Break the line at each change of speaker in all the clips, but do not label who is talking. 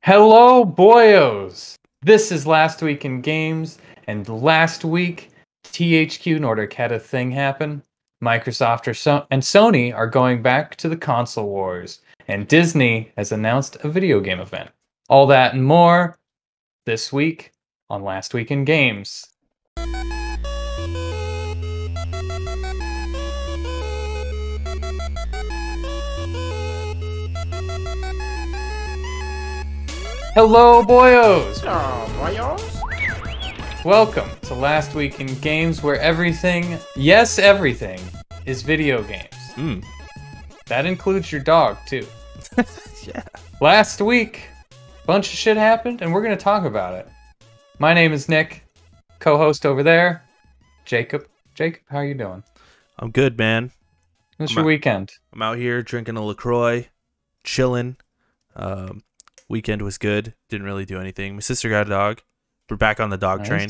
Hello, boyos! This is Last Week in Games, and last week, THQ Nordic had a thing happen. Microsoft and Sony are going back to the console wars, and Disney has announced a video game event. All that and more this week on Last Week in Games. Hello, boyos!
Oh, boyos.
Welcome to Last Week in Games, where everything, yes, everything, is video games. That includes your dog, too.
Yeah.
Last week, a bunch of shit happened, and we're going to talk about it. My name is Nick, co-host over there, Jacob. Jacob, how are you doing?
I'm good, man.
What's your weekend?
I'm out here drinking a LaCroix, chilling. Weekend was good. Didn't really do anything. My sister got a dog. We're back on the dog train.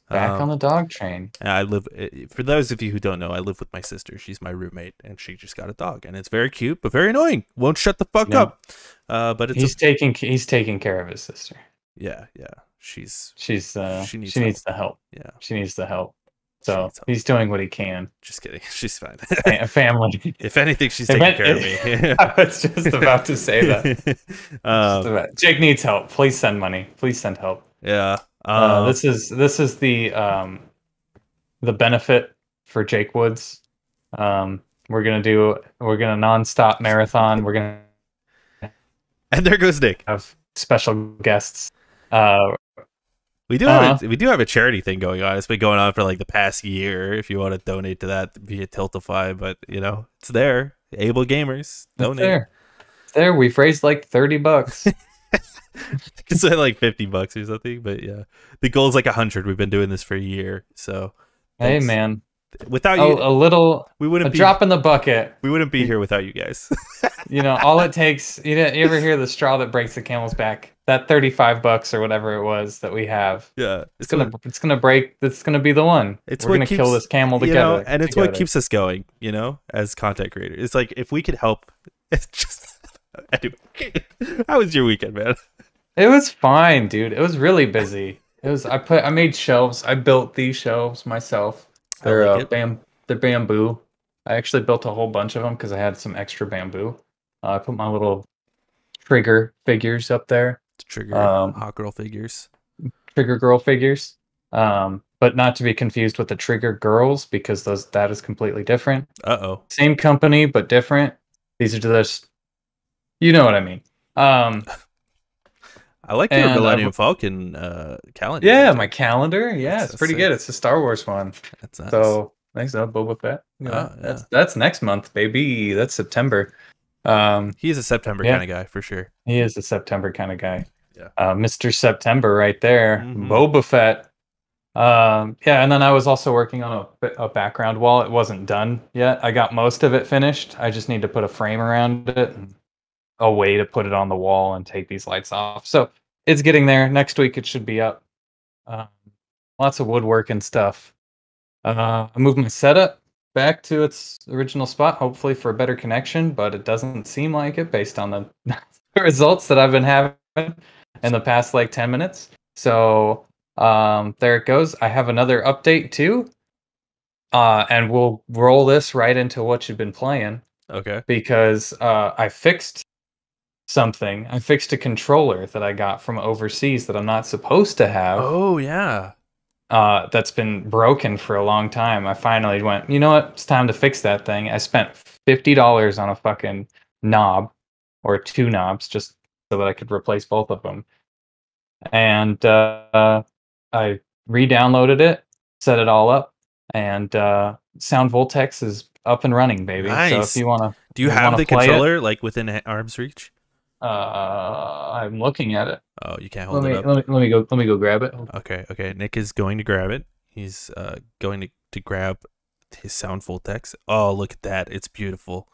Back on the dog train.
I live. For those of you who don't know, I live with my sister. She's my roommate, and she just got a dog, and it's very cute, but very annoying. Won't shut the fuck up. But it's
he's taking care of his sister.
Yeah. She
needs
needs
the help.
Yeah,
she needs the help. So he's doing what he can.
Just kidding. She's fine.
A family.
If anything, she's taking care of me.
I was just about to say that. Jake needs help. Please send money. Please send help.
Yeah.
This is the benefit for Jake Woods. We're gonna nonstop marathon. We're gonna
and there goes Nick.
Have special guests.
We do have a charity thing going on. It's been going on for like the past year. If you want to donate to that via Tiltify, but it's there. Able gamers donate.
It's there. We've raised like $30.
It's like $50 or something. But yeah, the goal is like 100. We've been doing this for a year. So
hey, man.
Without you,
a drop in the bucket.
We wouldn't be here without you guys.
All it takes. You ever hear the straw that breaks the camel's back? That $35 or whatever it was that we have.
Yeah,
it's gonna break. It's gonna be the one. We're gonna kill this camel together.
And it's what keeps us going. As content creators, it's like if we could help. It's just anyway. How was your weekend, man?
It was fine, dude. It was really busy. I made shelves. I built these shelves myself. They're bamboo. I actually built a whole bunch of them because I had some extra bamboo. I put my little trigger figures up there.
Trigger hot girl figures.
Trigger girl figures. But not to be confused with the trigger girls, because that is completely different.
Uh-oh.
Same company but different. These are just, you know what I mean.
I like your Millennium Falcon calendar.
Yeah, my calendar. Yeah, it's pretty good. It's a Star Wars one.
That's nice.
So thanks, Boba Fett.
Yeah.
That's next month, baby. That's September.
He's a September kind of guy for sure.
He is a September kind of guy.
Yeah.
Mr. September right there.
Mm-hmm.
Boba Fett. And then I was also working on a background wall. It wasn't done yet. I got most of it finished. I just need to put a frame around it and a way to put it on the wall and take these lights off. So it's getting there. Next week it should be up. Lots of woodwork and stuff. I moved my setup back to its original spot, hopefully for a better connection, but it doesn't seem like it based on the results that I've been having in the past like 10 minutes. So there it goes. I have another update too. And we'll roll this right into what you've been playing.
Okay.
Because I fixed something. I fixed a controller that I got from overseas that I'm not supposed to have.
Oh, yeah.
That's been broken for a long time. I finally went, you know what? It's time to fix that thing. I spent $50 on a fucking knob or two knobs just so that I could replace both of them. And I re-downloaded it, set it all up, and Sound Voltex is up and running, baby.
Nice.
So if you want to,
do you have the controller like within arm's reach?
I'm looking at it.
Oh, you can't hold it up.
Let me go grab it.
Okay. Nick is going to grab it. He's going to grab his Sound Voltex. Oh, look at that! It's beautiful.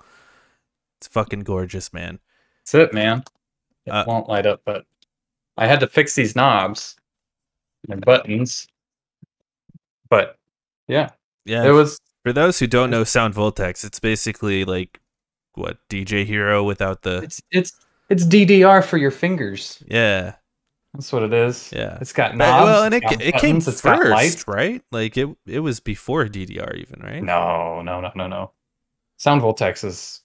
It's fucking gorgeous, man.
That's it, man. It won't light up, but I had to fix these knobs and buttons. But yeah, it was.
For those who don't know Sound Voltex, it's basically like what DJ Hero without the.
It's DDR for your fingers.
Yeah.
That's what it is.
Yeah.
It's got
But,
knobs,
well, and
it's got
it came
buttons, it's got
first,
lights.
right? Like it was before DDR even, right?
No. Sound Voltex is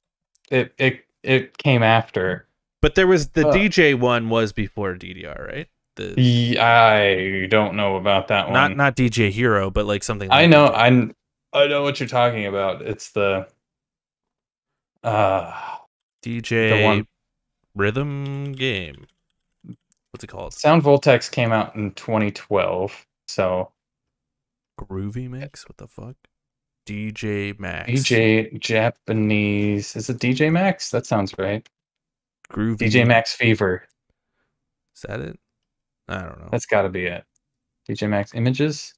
it came after.
But there was the
Uh,
DJ one was before DDR, right? The
I don't know about that
not
one.
not DJ Hero, but like something
I
like
know
DJ.
I know what you're talking about. It's uh the
DJ
one.
Rhythm Game. What's it called?
Sound Voltex came out in 2012. So
Groovy Mix? What the fuck? DJ Max.
DJ Japanese. Is it DJ Max? That sounds right. DJ
Groovy.
Max Fever.
Is that it? I don't know.
That's got to be it. DJ Max Images.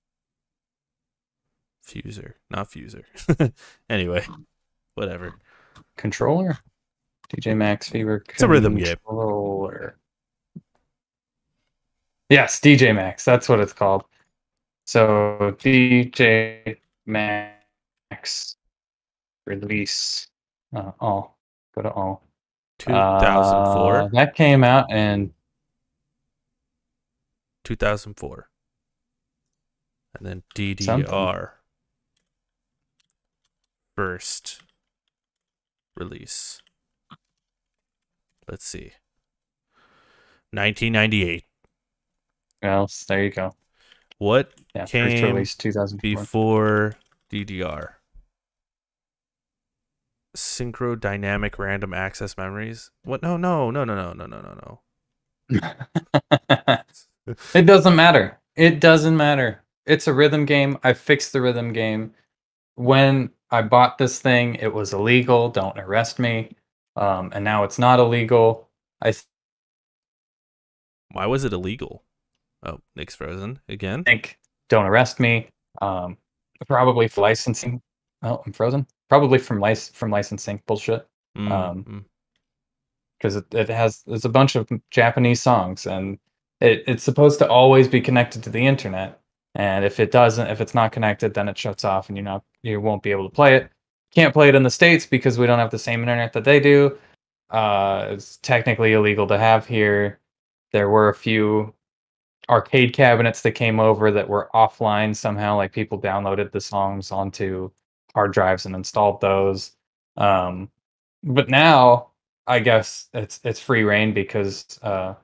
Fuser. Not Fuser. Anyway, whatever.
Controller. DJ Max Fever.
It's a rhythm game.
Controller. Yes, DJ Max. That's what it's called. So DJ Max release. All. Go to all.
2004.
That came out in
2004. And then DDR.
something.
First release. Let's see. 1998.
Well, there you go.
What
Yeah, first
came
release 2004.
before DDR? Synchro dynamic random access memories. What? No.
It doesn't matter. It doesn't matter. It's a rhythm game. I fixed the rhythm game. When I bought this thing, it was illegal. Don't arrest me. And now it's not illegal. I
Why was it illegal? Oh, Nick's frozen again.
think don't arrest me. Probably for licensing. Oh, I'm frozen. Probably from licensing bullshit. Because there's a bunch of Japanese songs, and it's supposed to always be connected to the internet. And if it's not connected, then it shuts off, and you won't be able to play it. Can't play it in the States because we don't have the same internet that they do. It's technically illegal to have here. There were a few arcade cabinets that came over that were offline somehow, like people downloaded the songs onto hard drives and installed those. But now I guess it's free reign because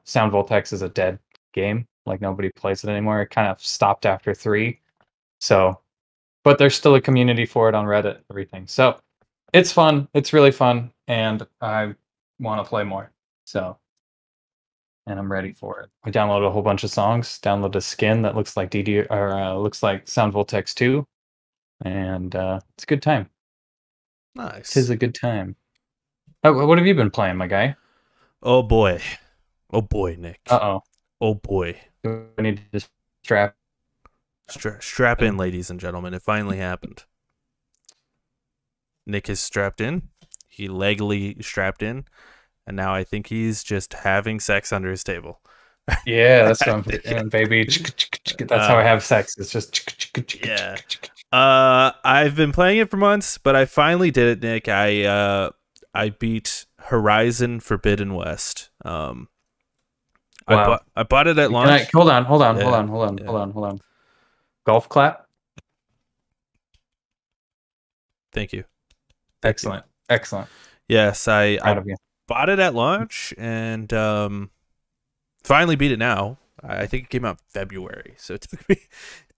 Sound Voltex is a dead game. Like nobody plays it anymore. It kind of stopped after 3. So, but there's still a community for it on Reddit, everything. So it's fun. It's really fun, and I want to play more. So, and I'm ready for it. I downloaded a whole bunch of songs. Downloaded a skin that looks like looks like Sound Voltex 2, and it's a good time.
Nice.
Tis a good time. What have you been playing, my guy?
Oh boy, Nick. Oh boy.
Do I need to strap?
Strap in, ladies and gentlemen. It finally happened. Nick is strapped in. He legally strapped in, and now I think he's just having sex under his table.
Yeah, that's what I'm doing, baby. That's how I have sex. It's just
yeah. I've been playing it for months, but I finally did it, Nick. I beat Horizon Forbidden West.
Wow.
I bought it at launch.
Hold on. Golf clap.
Thank you.
Excellent.
Yes,
Proud of you.
bought it at launch and finally beat it now. I think it came out February, so it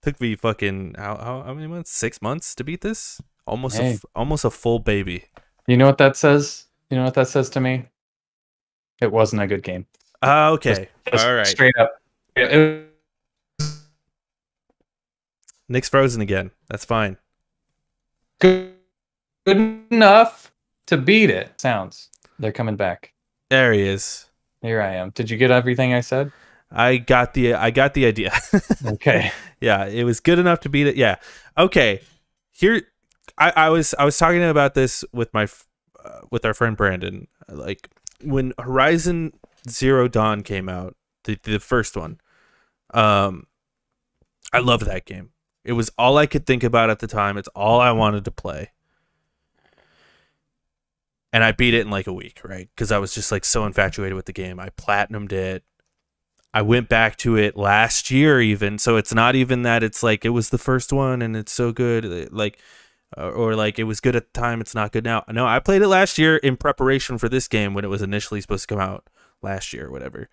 took me fucking how many months? 6 months to beat this. Almost a full baby.
You know what that says? You know what that says to me? It wasn't a good game.
Okay.
Just
all right.
Straight up.
Nick's frozen again. That's fine.
Good enough to beat it. Sounds. They're coming back.
There he is.
Here I am. Did you get everything I said?
I got the idea.
Okay.
Yeah, it was good enough to beat it. Yeah. Okay. Here, I was talking about this with with our friend Brandon. Like when Horizon Zero Dawn came out, the first one. I loved that game. It was all I could think about at the time. It's all I wanted to play. and I beat it in like a week, right? Because I was just like so infatuated with the game. I platinumed it. I went back to it last year, even. So it's not even that it's like it was the first one and it's so good, like, or like it was good at the time, it's not good now. No, I played it last year in preparation for this game when it was initially supposed to come out last year or whatever,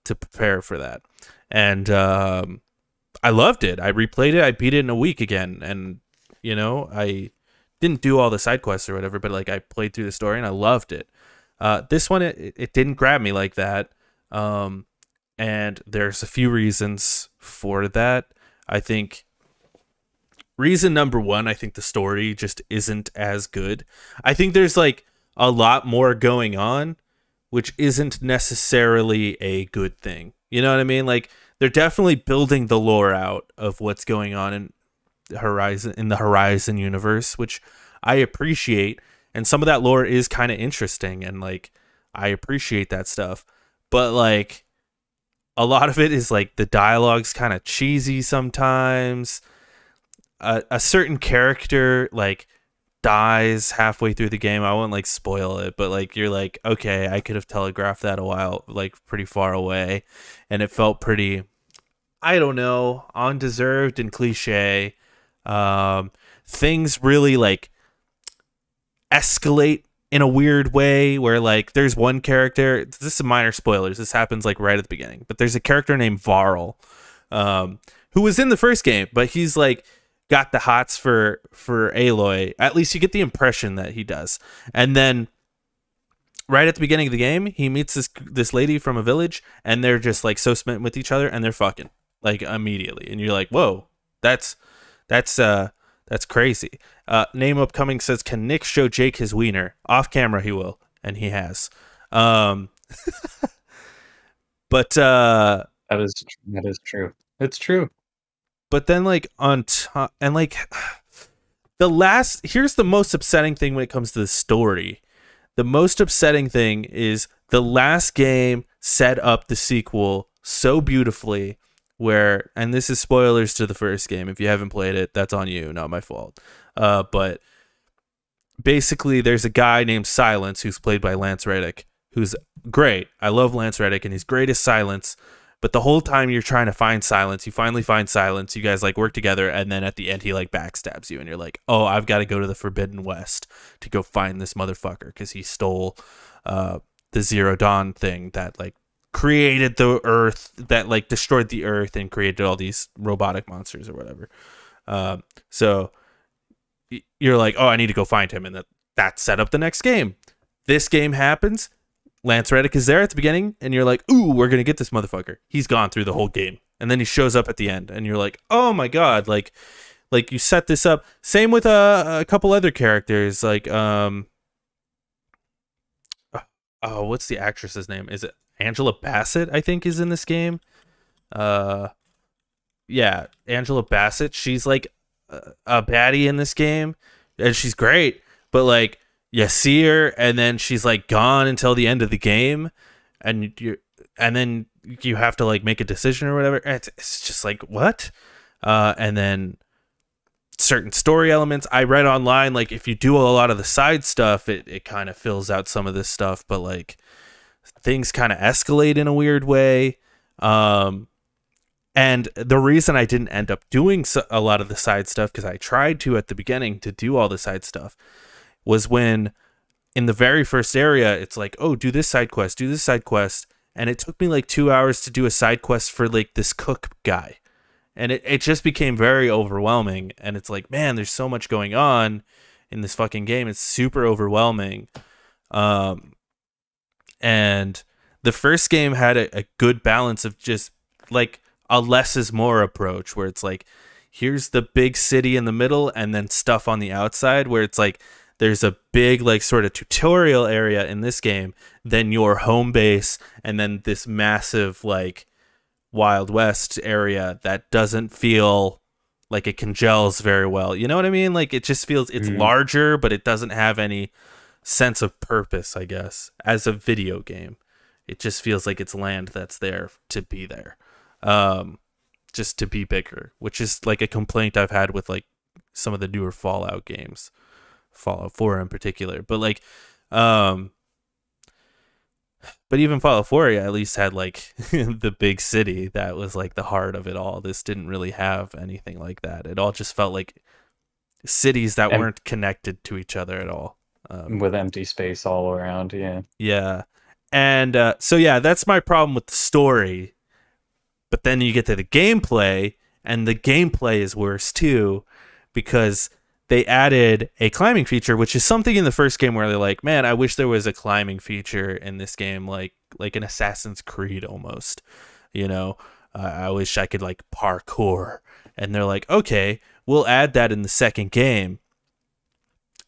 to prepare for that. And I loved it. I replayed it. I beat it in a week again, and you know, I didn't do all the side quests or whatever, but like I played through the story and I loved it. This one, it didn't grab me like that. And there's a few reasons for that. I think reason number one, I think the story just isn't as good. I think there's like a lot more going on, which isn't necessarily a good thing. You know what I mean? Like they're definitely building the lore out of what's going on in the Horizon universe, which I appreciate. And some of that lore is kind of interesting, and like I appreciate that stuff. But like a lot of it is like the dialogue's kind of cheesy sometimes. A certain character like dies halfway through the game. I won't like spoil it, but like you're like, okay, I could have telegraphed that a while, like pretty far away, and it felt pretty, I don't know, undeserved and cliche. Things really like escalate in a weird way where like there's one character, this is minor spoilers, this happens like right at the beginning, but there's a character named Varl, who was in the first game, but he's like got the hots for Aloy. At least you get the impression that he does. And then right at the beginning of the game, he meets this lady from a village, and they're just like so smitten with each other, and they're fucking like immediately, and you're like, whoa, that's crazy. Name upcoming says, can Nick show Jake his wiener off camera? He will, and he has. But
that is true. It's true.
But then like on top, and like here's the most upsetting thing when it comes to the story. The most upsetting thing is the last game set up the sequel so beautifully, where, and this is spoilers to the first game, if you haven't played it, that's on you, not my fault. But basically there's a guy named Silence who's played by Lance Reddick, who's great. I love Lance Reddick, and he's great as Silence. But the whole time you're trying to find Silence, you finally find Silence. You guys like work together, and then at the end he like backstabs you, and you're like, oh, I've got to go to the Forbidden West to go find this motherfucker because he stole the Zero Dawn thing that like created the Earth, that like destroyed the Earth and created all these robotic monsters or whatever. So you're like, oh, I need to go find him, and that set up the next game. This game happens. Lance Reddick is there at the beginning, and you're like, ooh, we're gonna get this motherfucker. He's gone through the whole game, and then he shows up at the end, and you're like, oh my god, like you set this up. Same with a couple other characters, like what's the actress's name? Is it Angela Bassett? I think is in this game. Yeah, Angela Bassett. She's like a baddie in this game, and she's great, but like, you see her, and then she's like gone until the end of the game, and then you have to like make a decision or whatever. It's just like, what? And then certain story elements I read online, like if you do a lot of the side stuff, it kind of fills out some of this stuff, but like things kind of escalate in a weird way. And the reason I didn't end up doing a lot of the side stuff, because I tried to at the beginning to do all the side stuff, was when in the very first area, it's like, oh, do this side quest. And it took me like 2 hours to do a side quest for like this cook guy. And it just became very overwhelming. And it's like, man, there's so much going on in this fucking game. It's super overwhelming. And the first game had a good balance of just like a less is more approach, where it's like, here's the big city in the middle and then stuff on the outside, where it's like, there's a big like sort of tutorial area in this game, then your home base, and then this massive like Wild West area that doesn't feel like it congeals very well. You know what I mean? Like it just feels, it's larger, but it doesn't have any sense of purpose, I guess, as a video game. It just feels like it's land that's there to be there. Just to be bigger, which is like a complaint I've had with like some of the newer Fallout games. Fallout 4 in particular, but like Um, but even Fallout 4 at least had like the big city that was like the heart of it all. This didn't really have anything like that. It all just felt like cities that
And
weren't connected to each other at all.
with empty space all around, yeah.
Yeah. And so, yeah, that's my problem with the story. But then you get to the gameplay, and the gameplay is worse too, because they added a climbing feature, which is something in the first game where they're like, man, I wish there was a climbing feature in this game, like an Assassin's Creed almost. You know, I wish I could like parkour. And they're like, okay, we'll add that in the second game.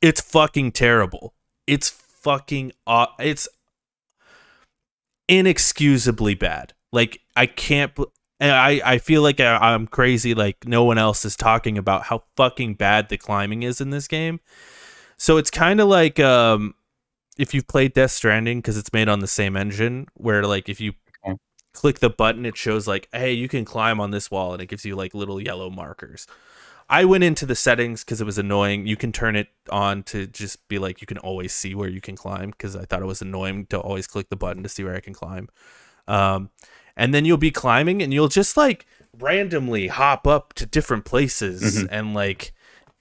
It's fucking terrible. It's fucking it's inexcusably bad. Like I can't. And I feel like I'm crazy. Like no one else is talking about how fucking bad the climbing is in this game. So it's kind of like if you've played Death Stranding, because it's made on the same engine, where like if you click the button, it shows like, hey, you can climb on this wall, and it gives you like little yellow markers. I went into the settings because it was annoying. You can turn it on to just be like, you can always see where you can climb, because I thought it was annoying to always click the button to see where I can climb. And then you'll be climbing and you'll just like randomly hop up to different places, and like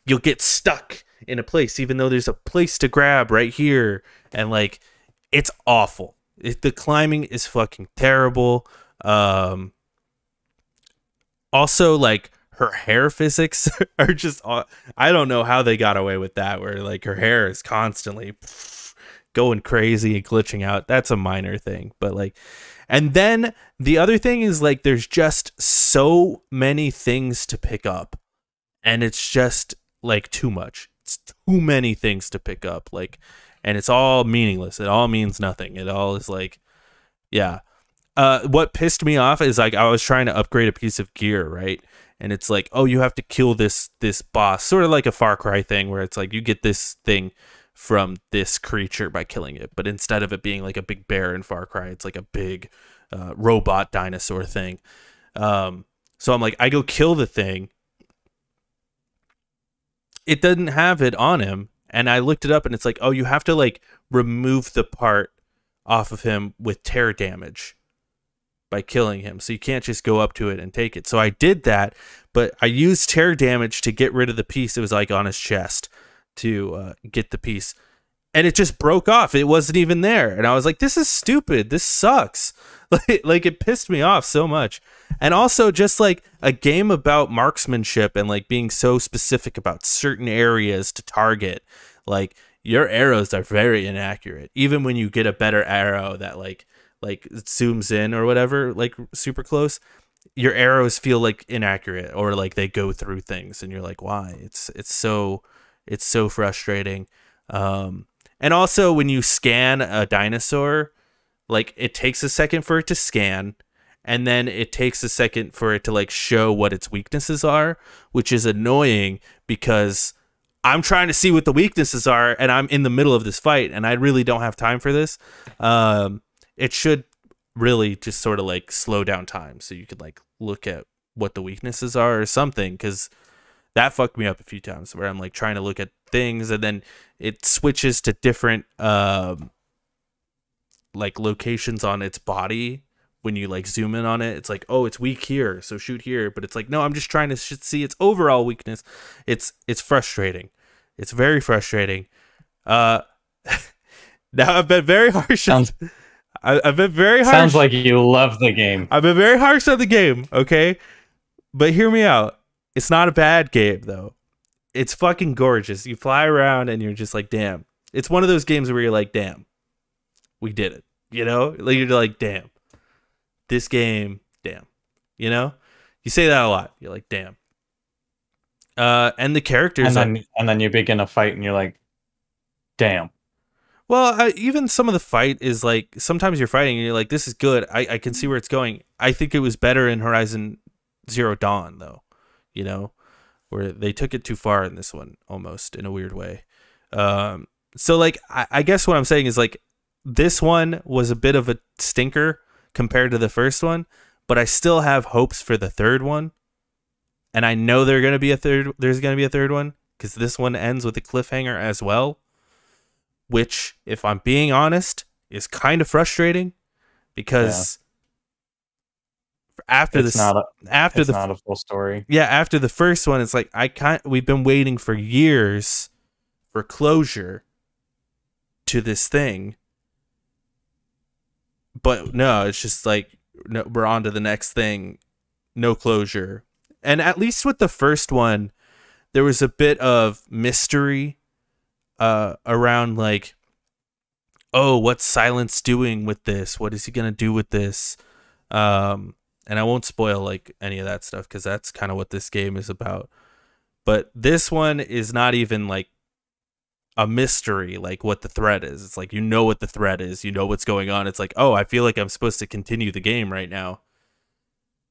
you'll get stuck in a place, even though there's a place to grab right here. And like, it's awful. The climbing is fucking terrible. Also, like, her hair physics are just, I don't know how they got away with that, where like her hair is constantly going crazy and glitching out. That's a minor thing, but like, and then the other thing is like, there's just so many things to pick up, and it's just like too much. It's too many things to pick up, like, and it's all meaningless. It all means nothing. It all is like, yeah. What pissed me off is like, I was trying to upgrade a piece of gear, right? And it's like, oh, you have to kill this boss, sort of like a Far Cry thing, where it's like you get this thing from this creature by killing it, but instead of it being like a big bear in Far Cry, it's like a big robot dinosaur thing. So I'm like, I go kill the thing. It doesn't have it on him, and I looked it up, and it's like, oh, you have to like remove the part off of him with tear damage by killing him. So you can't just go up to it and take it. So I did that, but I used tear damage to get rid of the piece that was like on his chest to get the piece. And it just broke off. It wasn't even there. And I was like, this is stupid. This sucks. Like it pissed me off so much. And also just like a game about marksmanship and like being so specific about certain areas to target. Like your arrows are very inaccurate. Even when you get a better arrow that like it zooms in or whatever, like super close, your arrows feel like inaccurate, or like they go through things, and you're like, why? It's so frustrating. And also when you scan a dinosaur, like it takes a second for it to scan, and then it takes a second for it to like show what its weaknesses are, which is annoying because I'm trying to see what the weaknesses are, and I'm in the middle of this fight, and I really don't have time for this. It should really just sort of like slow down time so you could like look at what the weaknesses are or something, because that fucked me up a few times where I'm like trying to look at things, and then it switches to different like locations on its body. When you like zoom in on it, it's like, oh, it's weak here, so shoot here. But it's like, no, I'm just trying to see its overall weakness. It's frustrating. It's very frustrating. Now I've been very harsh. I've been very harsh.
Sounds like you love the game.
I've been very harsh on the game, okay? But hear me out. It's not a bad game, though. It's fucking gorgeous. You fly around, and you're just like, damn. It's one of those games where you're like, damn, we did it. You know? Like, you're like, damn. This game, damn. You know? You say that a lot. You're like, damn. And the characters...
And then you begin a fight, and you're like, damn.
Well, even some of the fight is like, sometimes you're fighting and you're like, this is good. I can see where it's going. I think it was better in Horizon Zero Dawn, though, you know, where they took it too far in this one, almost in a weird way. So like, I guess what I'm saying is like, this one was a bit of a stinker compared to the first one, but I still have hopes for the third one. And I know there's going to be a third one, because this one ends with a cliffhanger as well. which, if I'm being honest, is kind of frustrating because after
It's
this,
not a
after
it's
the
not a full story.
yeah, after the first one, it's like we've been waiting for years for closure to this thing, but no, it's just like, no, we're on to the next thing, no closure. And at least with the first one, there was a bit of mystery around, like, oh, what's Silence doing with this? What is he gonna do with this? And I won't spoil like any of that stuff because that's kind of what this game is about. But this one is not even like a mystery, like what the threat is. It's like, you know what the threat is, you know what's going on. It's like, oh, I feel like I'm supposed to continue the game right now,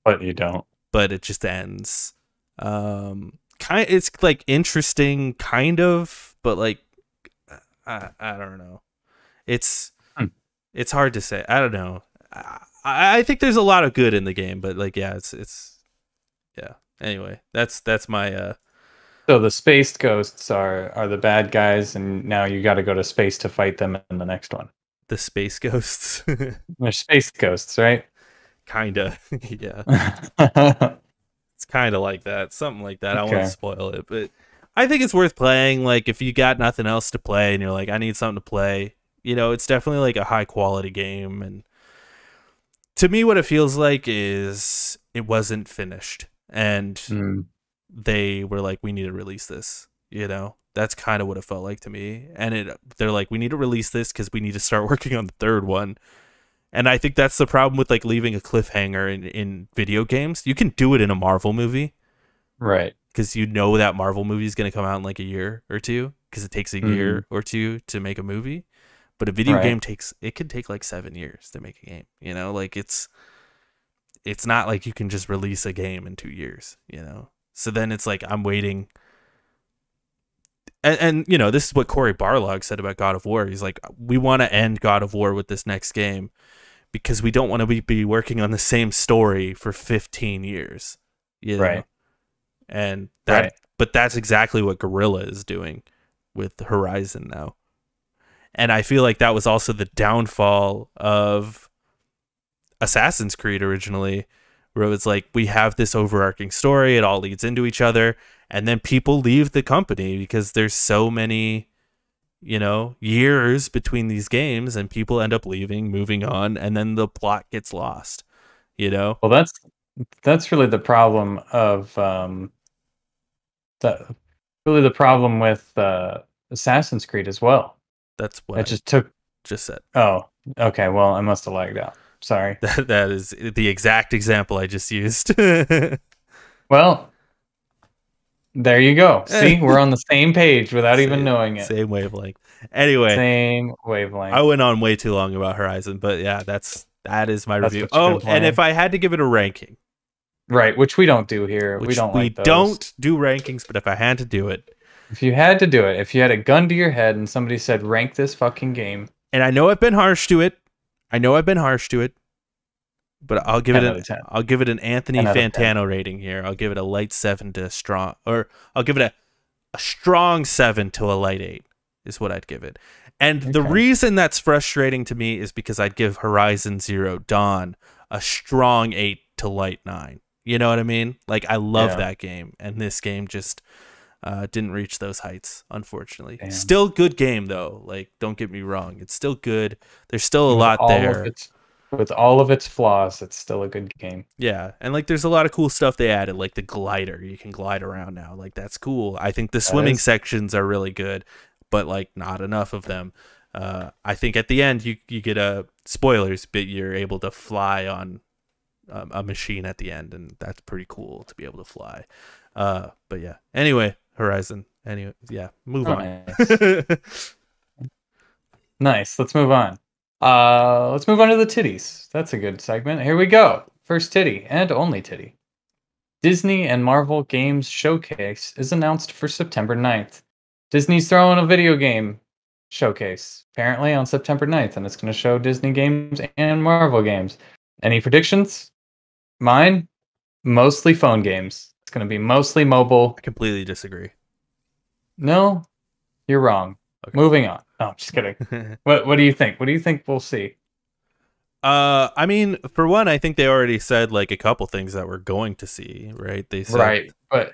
But you don't.
but it just ends. It's like interesting, kind of, but like I don't know. It's
Hmm.
it's hard to say. I don't know. I think there's a lot of good in the game, but like, yeah, it's yeah. Anyway, that's my
So the space ghosts are the bad guys, and now you got to go to space to fight them in the next one.
the space ghosts.
They're space ghosts, right?
Kinda. Yeah.
Okay.
It's kind of like that. Something like that. I won't spoil it, but I think it's worth playing. Like, if you got nothing else to play and you're like, I need something to play, you know, it's definitely like a high quality game. And to me, what it feels like is it wasn't finished, and they were like, we need to release this. You know, that's kind of what it felt like to me. And they're like, we need to release this because we need to start working on the third one. And I think that's the problem with like leaving a cliffhanger in video games. You can do it in a Marvel movie,
Right.
because you know that Marvel movie is going to come out in like a year or two, because it takes a year or two to make a movie. But a video game can take like 7 years to make a game. You know, like it's not like you can just release a game in 2 years. You know, so then it's like I'm waiting. And you know, this is what Cory Barlog said about God of War. He's like, we want to end God of War with this next game, because we don't want to be working on the same story for 15 years. You know?
Right.
And but that's exactly what Guerrilla is doing with Horizon now. And I feel like that was also the downfall of Assassin's Creed originally, where it was like, we have this overarching story, it all leads into each other, and then people leave the company because there's so many, you know, years between these games, and people end up leaving, moving on, and then the plot gets lost, you know?
Well, that's really the problem of the problem with Assassin's Creed as well.
That's what
It just took.
just said.
Oh, okay. Well, I must have lagged out. Sorry.
That is the exact example I just used.
Well, there you go. See, we're on the same page without even knowing it.
Same wavelength. Anyway,
Same wavelength.
I went on way too long about Horizon, but yeah, that is my review.
what you've been
Oh,
playing.
and if I had to give it a ranking,
Right, which we don't do here. We don't like those.
don't do rankings, but if I had to do it,
If you had to do it, if you had a gun to your head and somebody said rank this fucking game,
and I know I've been harsh to it, but I'll give
10
it
out of 10.
I'll give it an Anthony
10 out of 10.
Fantano rating here. I'll give it a light 7 to a strong, or I'll give it a strong 7 to a light 8 is what I'd give it. And the reason that's frustrating to me is because I'd give Horizon Zero Dawn a strong 8 to light 9. You know what I mean? Like, I love that game, and this game just didn't reach those heights, unfortunately.
Damn.
Still good game though. Like, don't get me wrong, it's still good. There's still a lot there.
With all of its flaws, it's still a good game.
Yeah, and like, there's a lot of cool stuff they added, like the glider. You can glide around now. Like, that's cool. I think the swimming sections are really good, but like, not enough of them. I think at the end you get spoilers, but you're able to fly on a machine at the end, and that's pretty cool to be able to fly. But yeah. Anyway, Horizon. Anyway, yeah. Move on.
Nice. Nice. Let's move on. Let's move on to the titties. That's a good segment. Here we go. First titty and only titty. Disney and Marvel Games Showcase is announced for September 9th. Disney's throwing a video game showcase, apparently, on September 9th, and it's going to show Disney games and Marvel games. Any predictions? Mine? Mostly phone games. It's going to be mostly mobile.
I completely disagree.
No, you're wrong.
Okay.
Moving on. No, I'm just kidding. What do you think? What do you think we'll see?
I mean, for one, I think they already said like a couple things that we're going to see, right?
Right. But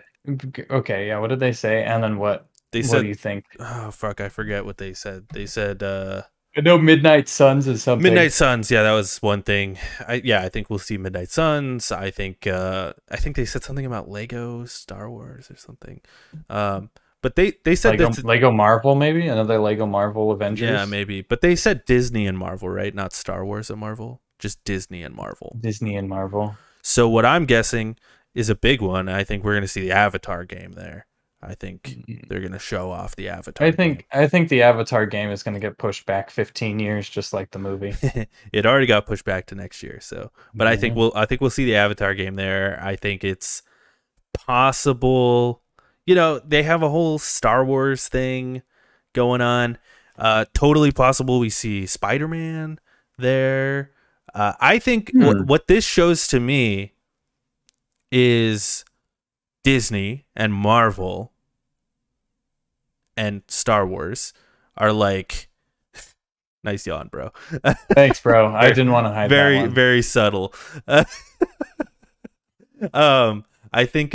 okay, yeah, what did they say? And then what?
They
What do
said,
you think?
oh fuck, I forget what they said. They said
I know Midnight Suns is something.
Midnight Suns. Yeah, that was one thing. I think we'll see Midnight Suns. I think they said something about Lego Star Wars or something. But they said that,
Lego Marvel, maybe another Lego Marvel
yeah,
Avengers.
maybe. But they said Disney and Marvel, right? Not Star Wars and Marvel, just Disney and Marvel.
Disney and Marvel.
So what I'm guessing is a big one. I think we're going to see the Avatar game there. I think they're going to show off the Avatar game.
I think the Avatar game is going to get pushed back 15 years, just like the movie.
It already got pushed back to next year. So, but I think we'll see the Avatar game there. I think it's possible. You know, they have a whole Star Wars thing going on. Totally possible we see Spider-Man there. I think what this shows to me is Disney and Marvel and Star Wars are like, nice yawn, bro.
Thanks, bro. I didn't want to hide that one.
Very subtle. I think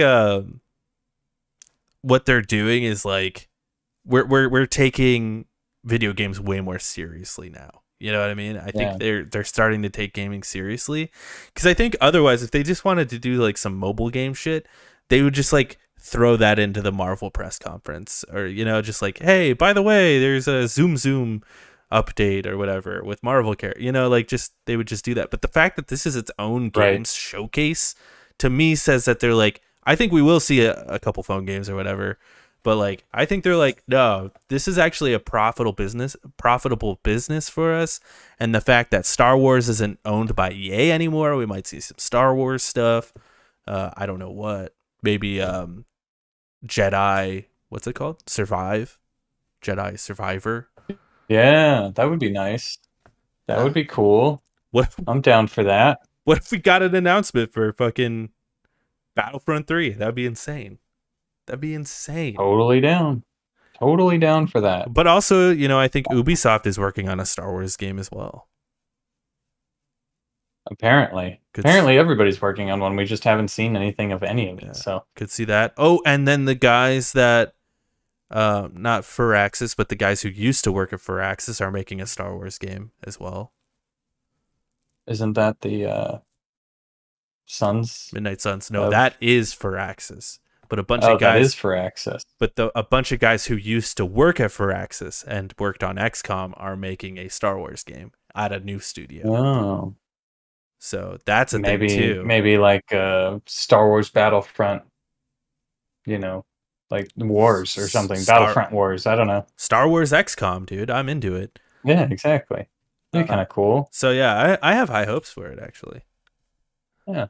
what they're doing is like we're taking video games way more seriously now. You know what I mean? I think they're starting to take gaming seriously, because I think otherwise, if they just wanted to do like some mobile game shit, they would just like throw that into the Marvel press conference, or just like, hey, by the way, there's a Zoom update or whatever with Marvel like just they would just do that. But the fact that this is its own games showcase to me says that they're like, I think we will see a couple phone games or whatever. But like, I think they're like, no, this is actually a profitable business for us. And the fact that Star Wars isn't owned by EA anymore, we might see some Star Wars stuff. I don't know what. Maybe Jedi, what's it called? Jedi Survivor.
Yeah, that would be nice. That would be cool. I'm down for that.
What if we got an announcement for fucking Battlefront 3? That'd be insane. That'd be insane.
Totally down. Totally down for that.
But also, I think Ubisoft is working on a Star Wars game as well.
Apparently everybody's working on one. We just haven't seen anything of any of it. So
could see that. Oh, and then the guys that, not Firaxis, but the guys who used to work at Firaxis are making a Star Wars game as well.
Isn't that the Suns?
Midnight Suns? No, that is Firaxis. But a bunch of guys.
That is Firaxis.
But a bunch of guys who used to work at Firaxis and worked on XCOM are making a Star Wars game at a new studio.
Oh.
So that's a thing too.
Maybe like Star Wars Battlefront, like Wars or something. Battlefront Wars. I don't know.
Star Wars XCOM, dude. I'm into it.
Yeah, exactly. That'd be kind of cool.
So yeah, I have high hopes for it actually.
Yeah.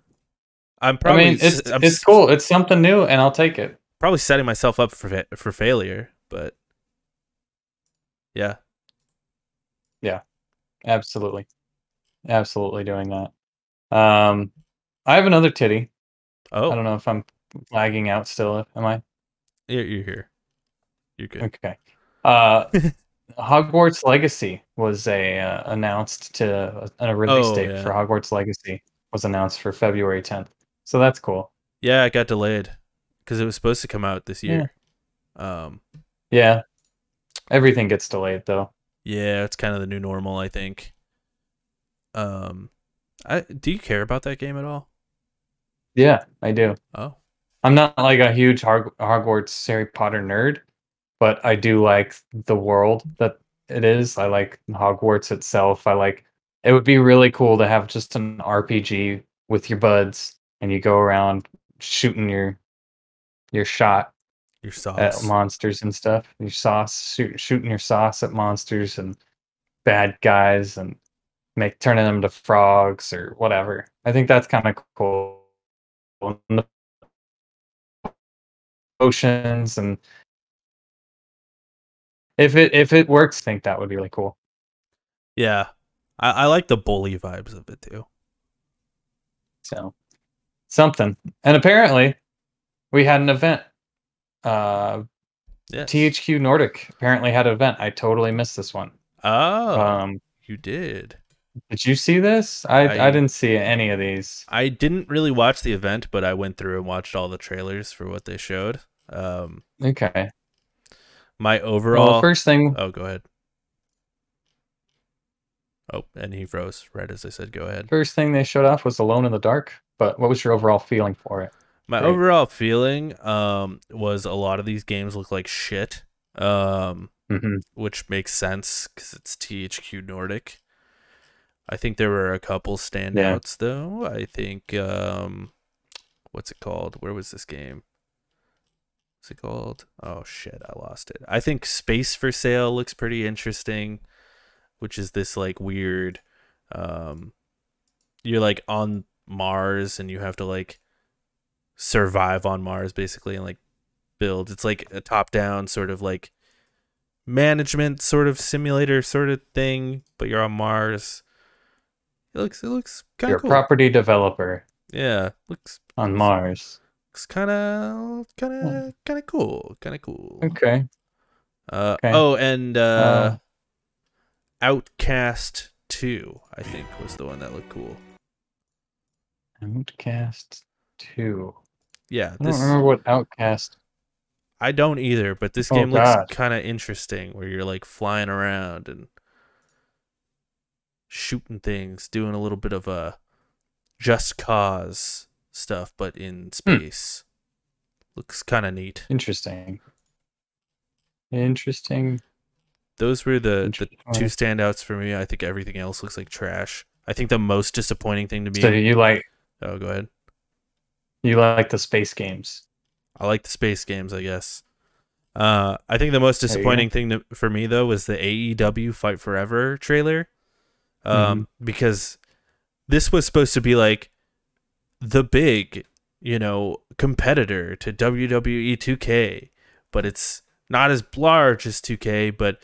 It's
cool. It's something new, and I'll take it.
Probably setting myself up for failure, but yeah.
Yeah, absolutely doing that. I have another titty.
Oh,
I don't know if I'm lagging out still. Am I?
You're here. You're good.
Okay. Hogwarts Legacy was announced to a release date for Hogwarts Legacy was announced for February 10th. So that's cool.
Yeah, it got delayed because it was supposed to come out this year.
Yeah. Everything gets delayed though.
Yeah, it's kind of the new normal, I think. Do you care about that game at all?
Yeah, I do.
Oh.
I'm not like a huge Hogwarts Harry Potter nerd, but I do like the world that it is. I like Hogwarts itself. It would be really cool to have just an RPG with your buds and you go around shooting your shot at monsters and stuff. Your sauce, shooting your sauce at monsters and bad guys and turning them to frogs or whatever. I think that's kind of cool. And the oceans, and if it works, I think that would be really cool.
Yeah, I like the bully vibes of it too.
So something. And apparently we had an event
Yes.
THQ Nordic apparently had an event. I totally missed this one.
Oh,
Um,
you did.
did you see this? I
I
didn't see any of these.
I didn't really watch the event, but I went through and watched all the trailers for what they showed.
Okay.
My
Well, the
overall.
first thing
Oh, go ahead. Oh, and he froze right as I said go ahead.
first thing they showed off was Alone in the Dark. But what was your overall feeling for it?
My
Right.
overall feeling was a lot of these games look like shit. Which makes sense because it's THQ Nordic. I think there were a couple standouts though. I think what's it called? Where was this game? What's it called? Oh shit, I lost it. I think Space for Sale looks pretty interesting, which is this like weird you're like on Mars and you have to like survive on Mars basically and like build. It's like a top down sort of like management sort of simulator sort of thing, but you're on Mars. It looks kind
You're
of
a
cool.
property developer
Yeah, looks
on Mars.
looks kind of cool. Kind of cool.
Okay. Okay.
Oh, and
Uh,
Outcast 2, I think was the one that looked cool.
Outcast 2.
Yeah,
I don't remember what Outcast.
I don't either, but this
Oh
game looks
God.
kind of interesting where you're like flying around and shooting things, doing a little bit of a Just Cause stuff, but in space. Looks kind of neat.
Interesting. Interesting.
Those were the
Interesting.
two standouts for me. I think everything else looks like trash. I think the most disappointing thing to me.
So you like
Oh, go ahead.
the space games?
I like the space games, I guess. I think the most disappointing thing for me though was the AEW Fight Forever trailer, because this was supposed to be like the big, competitor to WWE 2K, but it's not as large as 2K, but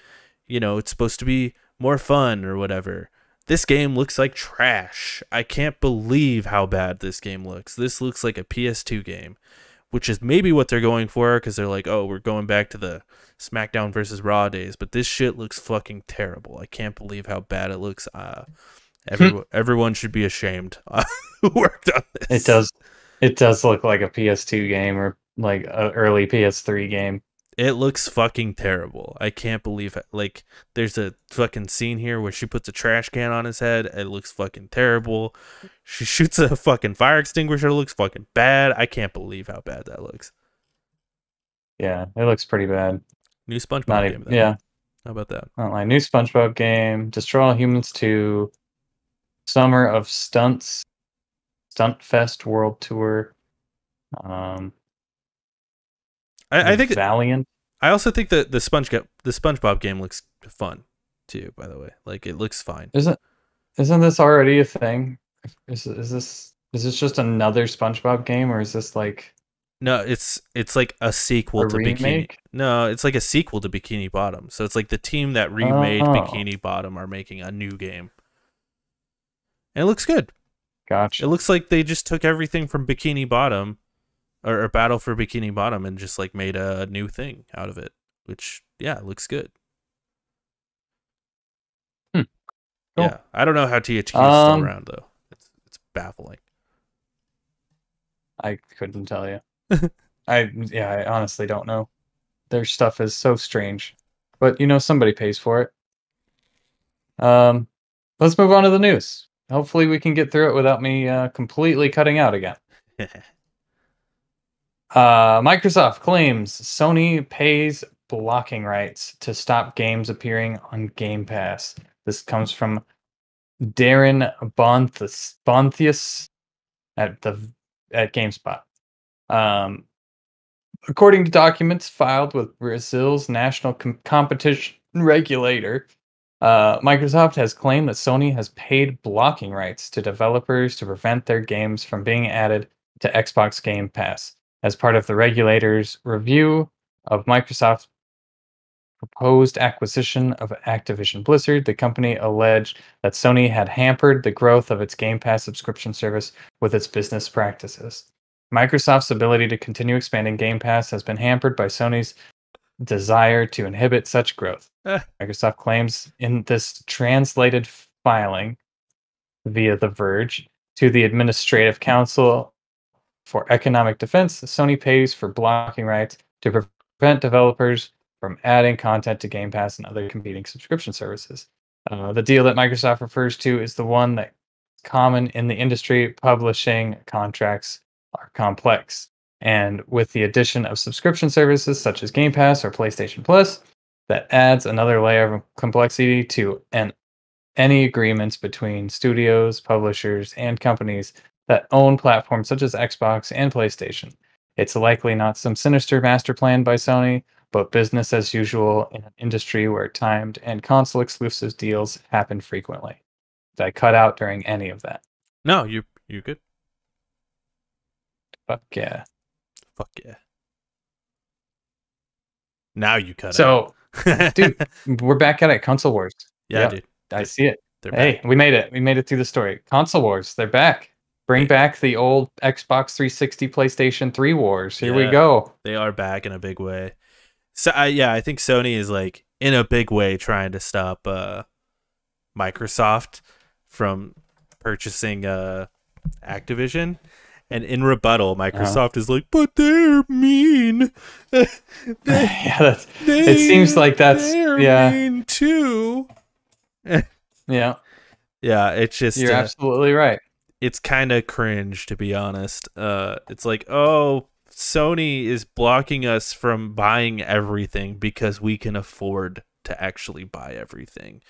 it's supposed to be more fun or whatever. This game looks like trash. I can't believe how bad this game looks. This looks like a PS2 game, which is maybe what they're going for because they're like, oh, we're going back to the SmackDown versus Raw days. But this shit looks fucking terrible. I can't believe how bad it looks. Everyone should be ashamed who worked on this.
It does look like a PS2 game or like an early PS3 game.
It looks fucking terrible. I can't believe it. Like, there's a fucking scene here where she puts a trash can on his head. It looks fucking terrible. She shoots a fucking fire extinguisher. It looks fucking bad. I can't believe how bad that looks.
Yeah, it looks pretty bad.
New SpongeBob game, though.
Yeah.
How about that?
Not like new SpongeBob game. Destroy All Humans 2. Summer of Stunts. Stunt Fest World Tour.
I think
Valiant.
I also think that the SpongeBob game looks fun too. By the way, like it looks fine.
Isn't this already a thing? Is this just another SpongeBob game, or is this like?
No, it's like a sequel to
remake?
Bikini. No, it's like a sequel to Bikini Bottom. So it's like the team that remade Bikini Bottom are making a new game, and it looks good.
Gotcha.
It looks like they just took everything from Bikini Bottom or Battle for Bikini Bottom and just like made a new thing out of it, which looks good.
Cool.
Yeah, I don't know how THQ is still around though. It's baffling.
I couldn't tell you. I honestly don't know. Their stuff is so strange, but somebody pays for it. Let's move on to the news. Hopefully we can get through it without me completely cutting out again. Microsoft claims Sony pays blocking rights to stop games appearing on Game Pass. This comes from Darren Bonthius at GameSpot. According to documents filed with Brazil's national competition regulator, Microsoft has claimed that Sony has paid blocking rights to developers to prevent their games from being added to Xbox Game Pass. As part of the regulator's review of Microsoft's proposed acquisition of Activision Blizzard, the company alleged that Sony had hampered the growth of its Game Pass subscription service with its business practices. Microsoft's ability to continue expanding Game Pass has been hampered by Sony's desire to inhibit such growth.
Eh,
Microsoft claims in this translated filing via The Verge to the Administrative Council for Economic Defense, Sony pays for blocking rights to prevent developers from adding content to Game Pass and other competing subscription services. The deal that Microsoft refers to is the one that's common in the industry. Publishing contracts are complex. And with the addition of subscription services such as Game Pass or PlayStation Plus, that adds another layer of complexity to any agreements between studios, publishers, and companies that own platforms such as Xbox and PlayStation. It's likely not some sinister master plan by Sony, but business as usual in an industry where timed and console exclusive deals happen frequently. Did I cut out during any of that?
no, you good.
Fuck yeah.
Fuck yeah. Now you cut
So,
out.
dude, we're back at it. Console Wars.
Yeah,
Yep,
dude.
I see it.
They're
Hey,
back.
we made it. We made it through the story. Console Wars. They're back. Bring back the old Xbox 360, PlayStation 3 wars. Here we
Yeah,
go.
they are back in a big way. So I think Sony is like in a big way trying to stop Microsoft from purchasing Activision. And in rebuttal, Microsoft is like, "But they're mean.
Yeah, it seems like that's
mean too."
Yeah.
Yeah, it's just
You're absolutely right.
it's kind of cringe, to be honest. It's like, oh, Sony is blocking us from buying everything because we can afford to actually buy everything.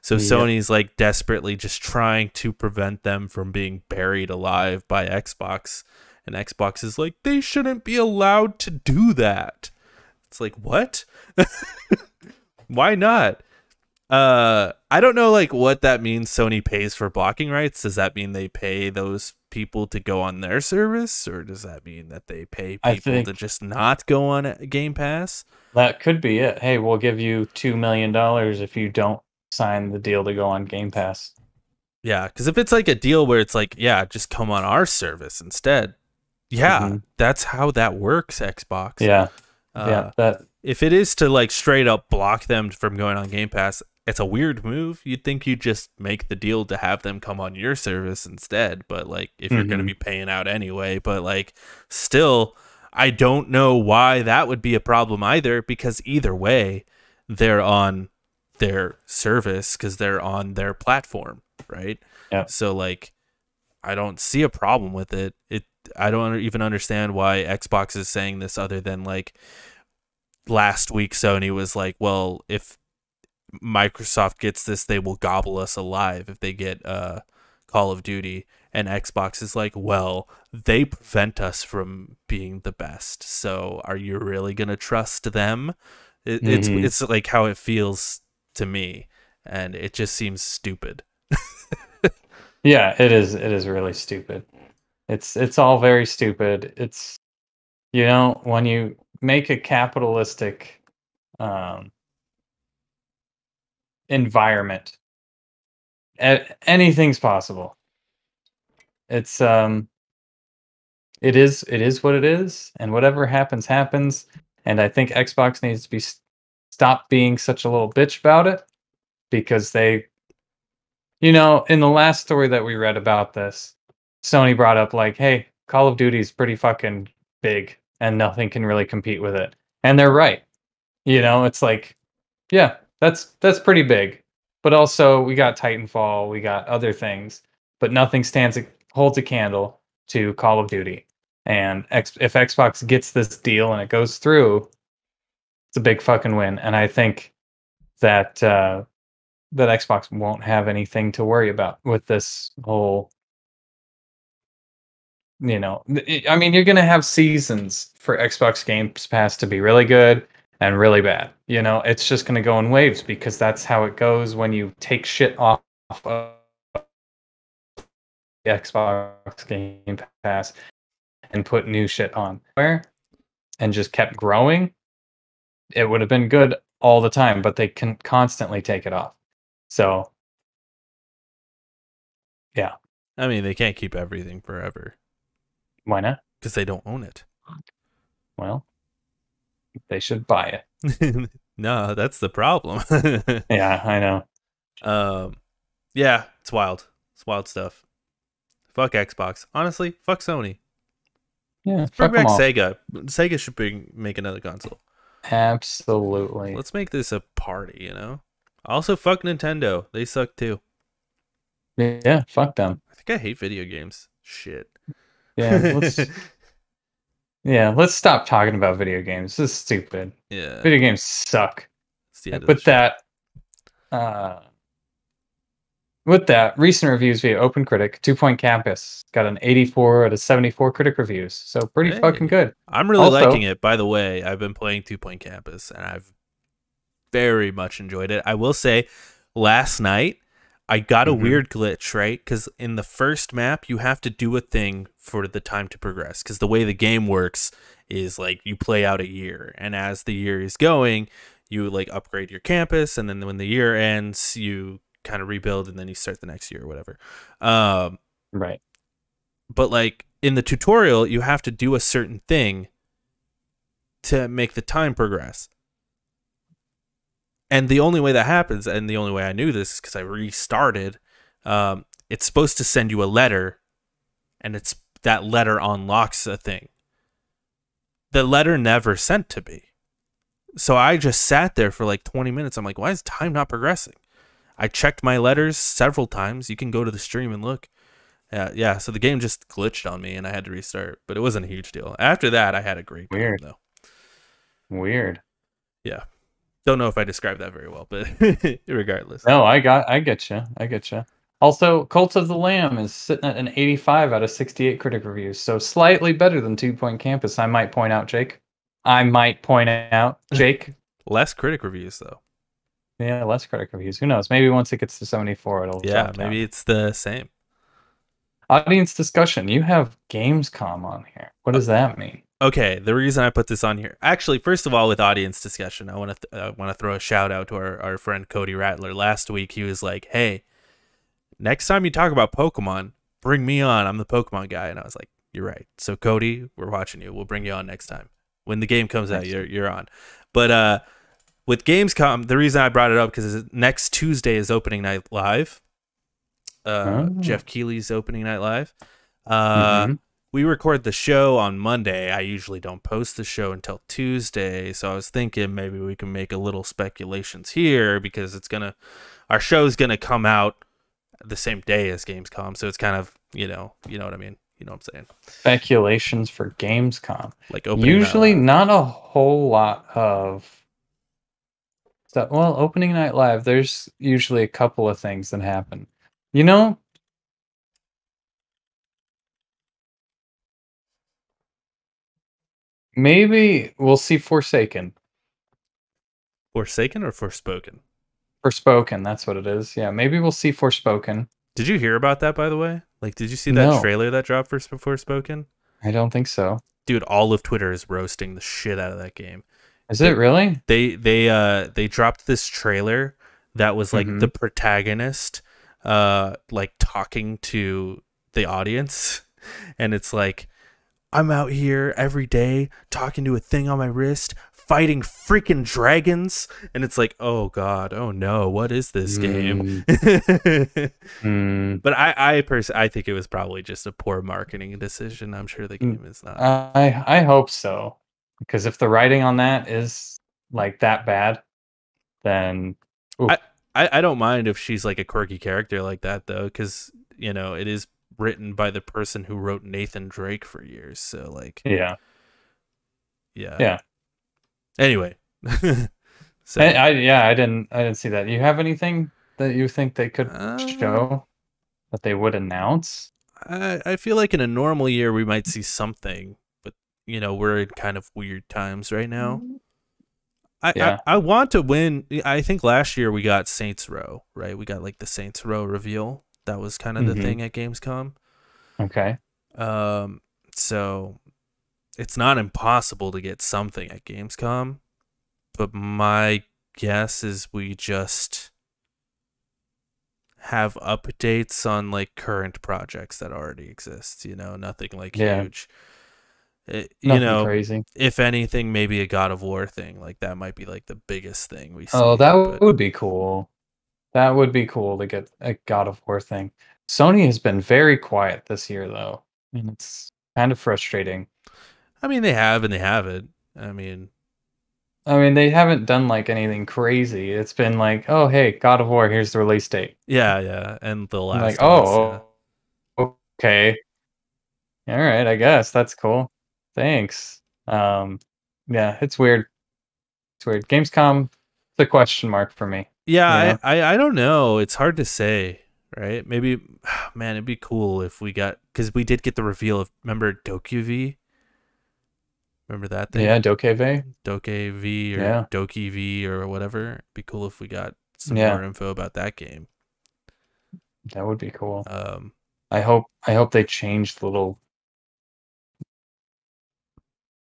So Sony's like desperately just trying to prevent them from being buried alive by Xbox. And Xbox is like, they shouldn't be allowed to do that. It's like, what? Why not? I don't know like what that means Sony pays for blocking rights. Does that mean they pay those people to go on their service? Or does that mean that they pay people to just not go on Game Pass?
That could be it. Hey, we'll give you $2 million if you don't sign the deal to go on Game Pass.
Yeah, because if it's like a deal where it's like, yeah, just come on our service instead. Yeah, that's how that works, Xbox.
Yeah.
That if it is to like straight up block them from going on Game Pass, it's a weird move. You'd think you'd just make the deal to have them come on your service instead. But like, if you're going to be paying out anyway, but like, still, I don't know why that would be a problem either, because either way, they're on their service because they're on their platform, right?
Yeah.
So like, I don't see a problem with it. I don't even understand why Xbox is saying this, other than like last week Sony was like, well, if Microsoft gets this, they will gobble us alive if they get Call of Duty. And Xbox is like, well, they prevent us from being the best. So are you really going to trust them? It's like how it feels to me. And it just seems stupid.
Yeah, it is. It is really stupid. It's all very stupid. It's, you know, when you make a capitalistic environment, anything's possible. It's it is what it is, and whatever happens happens. And I think Xbox needs to be stop being such a little bitch about it, because they, you know, in the last story that we read about this, Sony brought up like, hey, Call of Duty is pretty fucking big and nothing can really compete with it. And they're right. You know, it's like, yeah, that's pretty big. But also we got Titanfall, we got other things, but nothing holds a candle to Call of Duty. And if Xbox gets this deal and it goes through, it's a big fucking win. And I think that that Xbox won't have anything to worry about with this whole, you know, I mean, you're going to have seasons for Xbox Game Pass to be really good and really bad. You know, it's just going to go in waves, because that's how it goes when you take shit off of the Xbox Game Pass and put new shit on where and just kept growing. It would have been good all the time, but they can constantly take it off. So, yeah.
I mean, they can't keep everything forever.
Why not?
Because they don't own it.
Well, they should buy it.
No, that's the problem.
Yeah, I know.
um, yeah, it's wild. It's wild stuff. Fuck Xbox. Honestly, fuck Sony.
Yeah,
Let's bring
fuck them
back
all.
Sega. Sega should make another console.
Absolutely.
Let's make this a party, you know? Also, fuck Nintendo. They suck too.
Yeah, fuck them.
I think I hate video games. Shit.
Yeah, let's stop talking about video games. This is stupid.
Yeah.
Video games suck.
It's the end of the
With
show.
uh, with that, recent reviews via OpenCritic, 2 Point Campus got an 84 out of 74 critic reviews. So pretty fucking
Hey,
good.
I'm really
Also,
liking it. By the way, I've been playing 2 Point Campus and I've very much enjoyed it. I will say, last night I got a weird glitch, right? Because in the first map, you have to do a thing for the time to progress. Because the way the game works is like you play out a year, and as the year is going, you like upgrade your campus, and then when the year ends, you kind of rebuild, and then you start the next year or whatever.
right.
But like in the tutorial, you have to do a certain thing to make the time progress. And the only way that happens, and the only way I knew this is because I restarted, it's supposed to send you a letter, and it's that letter unlocks a thing. The letter never sent to me. So I just sat there for like 20 minutes. I'm like, why is time not progressing? I checked my letters several times. You can go to the stream and look. Yeah, so the game just glitched on me, and I had to restart. But it wasn't a huge deal. After that, I had a great time, though.
Weird.
Yeah. Don't know if I described that very well, but regardless.
No, I get you. I get you. Also, Cult of the Lamb is sitting at an 85 out of 68 critic reviews, so slightly better than 2 Point Campus. I might point out, Jake.
Less critic reviews, though.
Yeah, less critic reviews. Who knows? Maybe once it gets to 74, it'll drop down.
Maybe it's the same.
Audience discussion. You have Gamescom on here. What does that mean?
Okay, the reason I put this on here, actually, first of all, with audience discussion, I want to throw a shout out to our friend Cody Rattler. Last week, he was like, "Hey, next time you talk about Pokemon, bring me on. I'm the Pokemon guy." And I was like, "You're right." So Cody, we're watching you. We'll bring you on next time when the game comes out. You're on. But with Gamescom, the reason I brought it up because next Tuesday is opening night live. Jeff Keighley's opening night live. We record the show on Monday. I usually don't post the show until Tuesday, so I was thinking maybe we can make a little speculations here because our show's gonna come out the same day as Gamescom, so it's kind of you know what I mean. You know what I'm saying?
Speculations for Gamescom.
Like opening
usually not a whole lot of stuff. Well, opening night live, there's usually a couple of things that happen. You know. Maybe we'll see Forsaken.
Forsaken or Forspoken?
Forspoken, that's what it is. Yeah, maybe we'll see Forspoken.
Did you hear about that, by the way? Like, did you see that trailer that dropped for Forspoken?
I don't think so.
Dude, all of Twitter is roasting the shit out of that game.
Is it really?
They dropped this trailer that was like the protagonist like talking to the audience, and it's like, I'm out here every day talking to a thing on my wrist, fighting freaking dragons, and it's like, oh god, oh no, what is this game? But I think it was probably just a poor marketing decision. I'm sure the game is not.
I hope so, because if the writing on that is like that bad, then
I don't mind if she's like a quirky character like that though, because it is written by the person who wrote Nathan Drake for years, so like
yeah.
Anyway,
so I didn't see that. You have anything that you think they could show that they would announce?
I feel like in a normal year we might see something, but we're in kind of weird times right now. I want to win. I think last year we got Saints Row, right? We got like the Saints Row reveal. That was kind of the thing at Gamescom.
Okay.
So it's not impossible to get something at Gamescom, but my guess is we just have updates on like current projects that already exist, nothing like huge. You
Nothing
know,
crazy.
if anything, maybe a God of War thing. Like that might be like the biggest thing we
Oh,
see.
that
But
would be cool. That would be cool to get a God of War thing. Sony has been very quiet this year, though, and it's kind of frustrating.
I mean, they have and they haven't. I mean,
I mean, they haven't done like anything crazy. It's been like, oh, hey, God of War, here's the release date.
yeah, yeah, and The
I'm like,
Last of Us, yeah.
oh, okay, all right, I guess that's cool. Thanks. Yeah, it's weird. It's weird. Gamescom, the question mark for me.
Yeah,
You know?
I don't know. It's hard to say, right? Maybe, man, it'd be cool if we got, because we did get the reveal of, remember Doku V? Remember that thing?
Yeah, Dokeve.
Doke V or
Yeah,
Doki V or whatever. It'd be cool if we got some
yeah,
more info about that game.
that would be cool.
Um,
I hope they change the little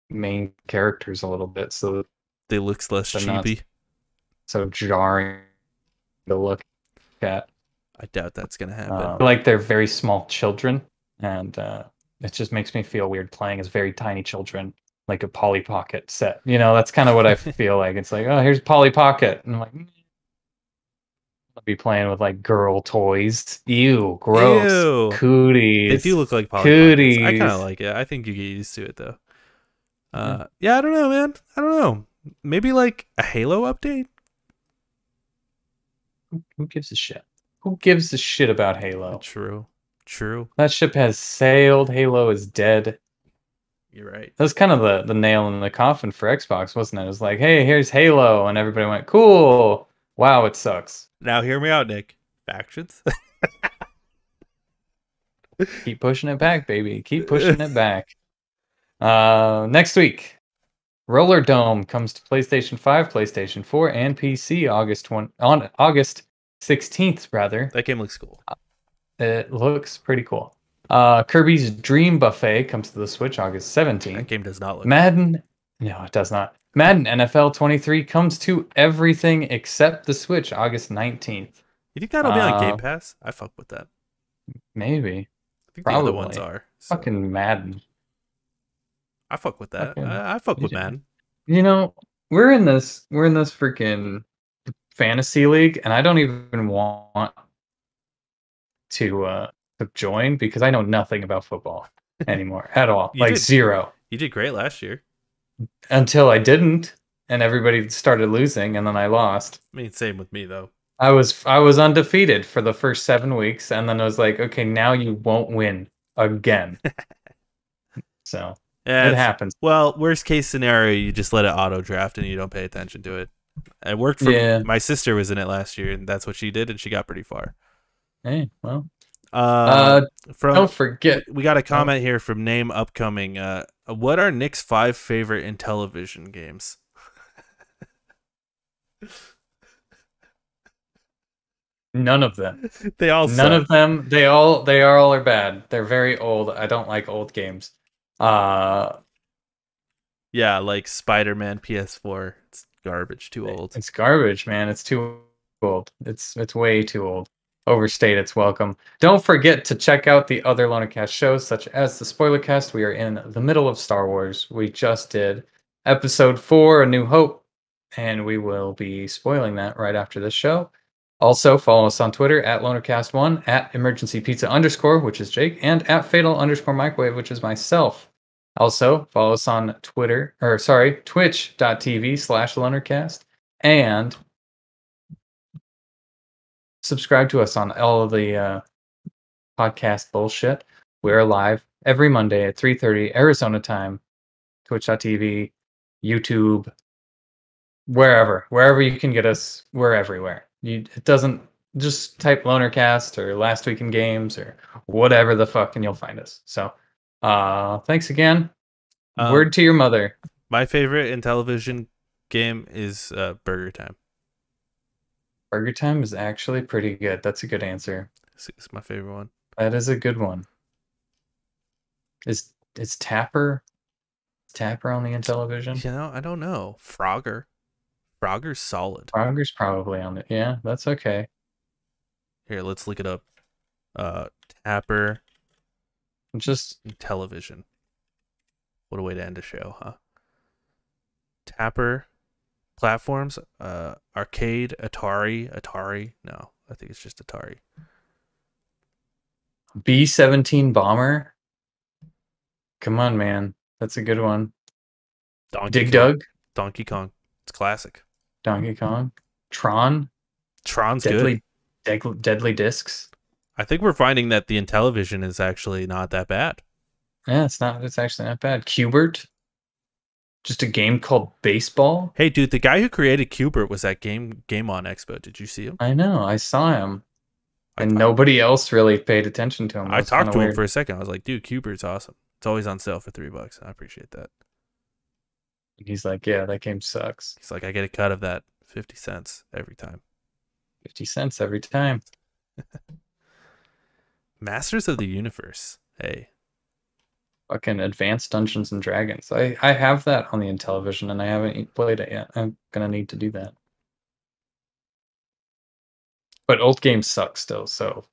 main characters a little bit so that
they looks less
they're not
chibi.
so jarring to look at.
I doubt that's gonna happen.
Like they're very small children, and it just makes me feel weird playing as very tiny children, like a Polly Pocket set. That's kind of what I feel like. It's like, oh, here's Polly Pocket, and I'm like, I'll be playing with like girl toys. Ew, gross,
Ew. They do
cooties,
look like Polly Pockets. I kind of
cooties.
like it. I think you get used to it though.
Yeah.
Yeah, I don't know, man. I don't know. Maybe like a Halo update.
Who gives a shit? Who gives a shit about Halo?
True. True.
That ship has sailed. Halo is dead.
You're right.
That was kind of the nail in the coffin for Xbox, wasn't it? It was like, hey, here's Halo, and everybody went, cool. Wow, it sucks.
Now hear me out, Nick. Factions.
Keep pushing it back, baby. Keep pushing it back. Next week, Roller Dome comes to PlayStation 5, PlayStation 4, and PC on August 16th, rather.
That game looks cool.
It looks pretty cool. Kirby's Dream Buffet comes to the Switch August
That
17th.
game does not look
Madden, no, it does not. Madden NFL 23 comes to everything except the Switch August 19th.
You think that'll be on Game Pass? I fuck with that.
Maybe.
I think the other ones
Probably.
are. So.
Fucking Madden.
I fuck with that.
Fucking,
I fuck with Madden.
we're in this freaking fantasy league, and I don't even want to join because I know nothing about football anymore at all.
You
Like
did.
zero.
You did great last year.
Until I didn't, and everybody started losing, and then I lost.
I mean, same with me though.
I was undefeated for the first 7 weeks, and then I was like, okay, now you won't win again. So
Yeah,
it happens.
Well, worst case scenario, you just let it auto draft and you don't pay attention to it. It worked for my sister was in it last year, and that's what she did, and she got pretty far.
Hey, well.
Don't
forget.
We got a comment here from Name Upcoming. What are Nick's 5 favorite Intellivision games?
None of them.
They all
None
suck.
of them. They all are bad. They're very old. I don't like old games.
Yeah, like Spider-Man PS4. It's garbage. Too old.
It's garbage, man. It's too old. It's way too old. Overstayed its welcome. Don't forget to check out the other LonerCast shows, such as the Spoilercast. We are in the middle of Star Wars. We just did Episode 4, A New Hope, and we will be spoiling that right after this show. Also, follow us on Twitter at LonerCast1, at EmergencyPizza_, which is Jake, and at Fatal_Microwave, which is myself. Also, follow us on twitch.tv/LonerCast, and subscribe to us on all of the podcast bullshit. We're live every Monday at 3:30 Arizona time, twitch.tv, YouTube, wherever you can get us. We're everywhere. It doesn't, just type LonerCast or Last Week in Games or whatever the fuck, and you'll find us. So thanks again. Word to your mother.
My favorite Intellivision game is Burger Time.
Burger Time is actually pretty good. That's a good answer.
It's my favorite one.
That is a good one. Is Tapper on the Intellivision?
You know, I don't know. Frogger's solid.
Frogger's probably on it. Yeah, that's okay.
Here, let's look it up. Tapper
Just
Intellivision. What a way to end a show, huh? Tapper platforms, arcade, Atari. No, I think it's just Atari.
B-17 bomber. Come on, man. That's a good one.
Donkey
Dig
Kong.
Dug.
Donkey Kong. It's classic.
Donkey Kong. Tron.
Tron's good.
Deadly Discs.
I think we're finding that the Intellivision is actually not that bad.
Yeah, it's not. It's actually not bad. Cubert. Just a game called Baseball.
Hey, dude, the guy who created Cubert was at Game On Expo. Did you see him?
I know. I saw him. And nobody else really paid attention to him.
I talked to him for a second. I was like, dude, Cubert's awesome. It's always on sale for $3. I appreciate that.
He's like, yeah, that game sucks.
He's like, I get a cut of that 50 cents every time.
50 cents every time.
Masters of the Universe. Hey.
Fucking Advanced Dungeons and Dragons. I have that on the Intellivision and I haven't played it yet. I'm going to need to do that. But old games suck still, so